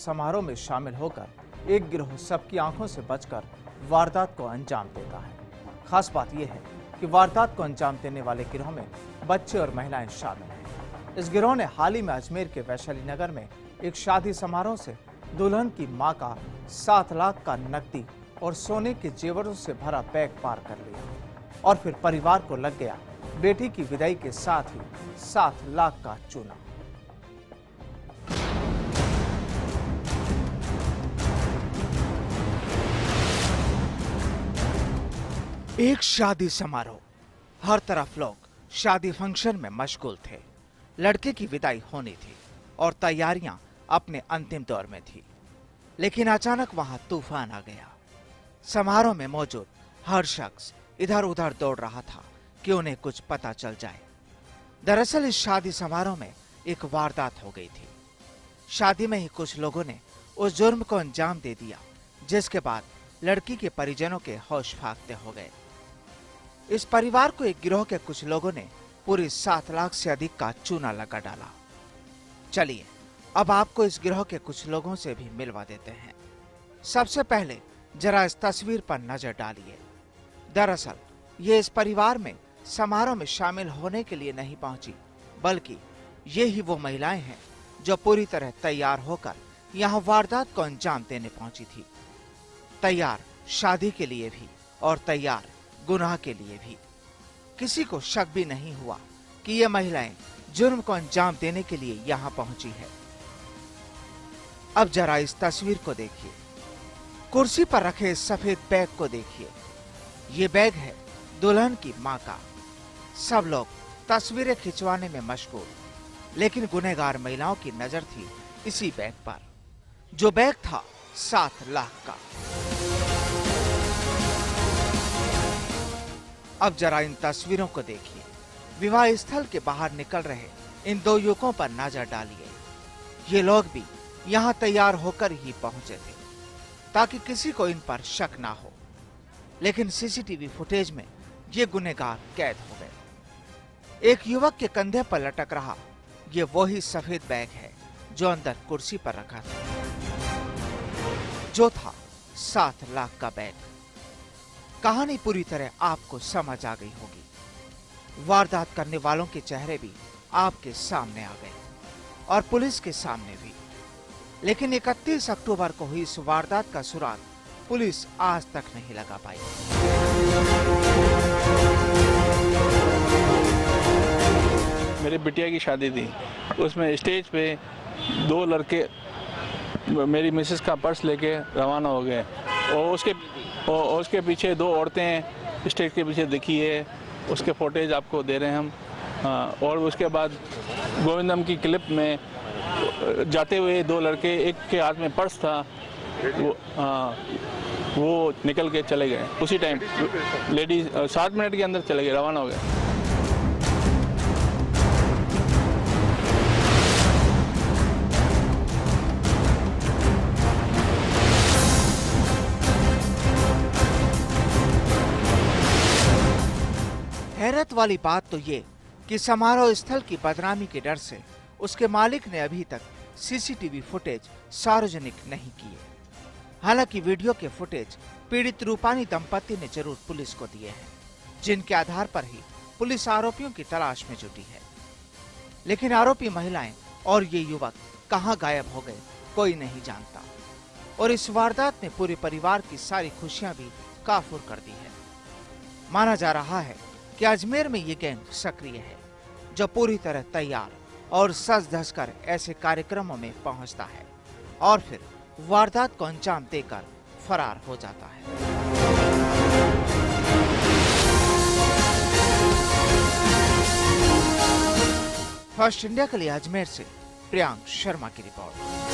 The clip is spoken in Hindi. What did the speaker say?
समारोह में शामिल होकर एक गिरोह सबकी आंखों से बचकर वारदात को अंजाम देता है। खास बात यह है कि वारदात को अंजाम देने वाले गिरोह में बच्चे और महिलाएं शामिल हैं। इस गिरोह ने हाल ही में अजमेर के वैशाली नगर में एक शादी समारोह से दुल्हन की मां का 7 लाख का नकदी और सोने के जेवरों से भरा बैग पार कर लिया और फिर परिवार को लग गया बेटी की विदाई के साथ ही 7 लाख का चूना। एक शादी समारोह, हर तरफ लोग शादी फंक्शन में मशगूल थे। लड़के की विदाई होनी थी और तैयारियां अपने अंतिम दौर में थी, लेकिन अचानक वहां तूफान आ गया। समारोह में मौजूद हर शख्स इधर उधर दौड़ रहा था कि उन्हें कुछ पता चल जाए। दरअसल इस शादी समारोह में एक वारदात हो गई थी। शादी में ही कुछ लोगों ने उस जुर्म को अंजाम दे दिया, जिसके बाद लड़की के परिजनों के होश फाकते हो गए। इस परिवार को एक गिरोह के कुछ लोगों ने पूरी 7 लाख से अधिक का चूना लगा डाला। चलिए अब आपको इस गिरोह के कुछ लोगों से भी मिलवा देते हैं। सबसे पहले जरा इस तस्वीर पर नजर डालिए। दरअसल ये इस परिवार में समारोह में शामिल होने के लिए नहीं पहुंची, बल्कि ये ही वो महिलाएं हैं जो पूरी तरह तैयार होकर यहाँ वारदात को अंजाम देने पहुंची थी। तैयार शादी के लिए भी और तैयार गुनाह के लिए भी। किसी को शक भी नहीं हुआ कि ये महिलाएं जुर्म को अंजाम देने के लिए यहाँ पहुंची है। अब जरा इस तस्वीर को देखिए। कुर्सी पर रखे इस सफेद बैग को देखिए। ये बैग है दुल्हन की मां का। सब लोग तस्वीरें खिंचवाने में मशगूल, लेकिन गुनहगार महिलाओं की नजर थी इसी बैग पर, जो बैग था 7 लाख का। अब जरा इन तस्वीरों को देखिए। विवाह स्थल के बाहर निकल रहे इन 2 युवकों पर नजर डालिए। ये लोग भी यहाँ तैयार होकर ही पहुंचे थे ताकि किसी को इन पर शक ना हो, लेकिन सीसीटीवी फुटेज में ये गुनहगार कैद हो गए। एक युवक के कंधे पर लटक रहा ये वही सफेद बैग है जो अंदर कुर्सी पर रखा था, जो था 7 लाख का बैग। कहानी पूरी तरह आपको समझ आ गई होगी। वारदात करने वालों के चेहरे भी आपके सामने आ गए और पुलिस के सामने भी, लेकिन 31 अक्टूबर को हुई इस वारदात का सुराग पुलिस आज तक नहीं लगा पाई। मेरी बिटिया की शादी थी, उसमें स्टेज पे 2 लड़के मेरी मिसेस का पर्स लेके रवाना हो गए और उसके पीछे 2 औरतें स्टेज के पीछे दिखी है। उसके फुटेज आपको दे रहे हैं हम। और उसके बाद गोविंदम की क्लिप में जाते हुए 2 लड़के, एक के हाथ में पर्स था, वो निकल के चले गए। उसी टाइम लेडीज 7 मिनट के अंदर चले गए, रवाना हो गए। हैरत वाली बात तो ये कि समारोह स्थल की बदनामी के डर से उसके मालिक ने अभी तक सीसीटीवी फुटेज सार्वजनिक नहीं किए। हालांकि वीडियो के फुटेज पीड़ित रूपानी दंपति ने जरूर पुलिस को दिए हैं, जिनके आधार पर ही पुलिस आरोपियों की तलाश में जुटी है। लेकिन आरोपी महिलाएं और ये युवक कहां गायब हो गए कोई नहीं जानता, और इस वारदात ने पूरे परिवार की सारी खुशियां भी काफूर कर दी है। माना जा रहा है कि अजमेर में ये गैंग सक्रिय है, जो पूरी तरह तैयार और सज धज कर ऐसे कार्यक्रमों में पहुंचता है और फिर वारदात को अंजाम देकर फरार हो जाता है। फर्स्ट इंडिया के लिए अजमेर से प्रियांक शर्मा की रिपोर्ट।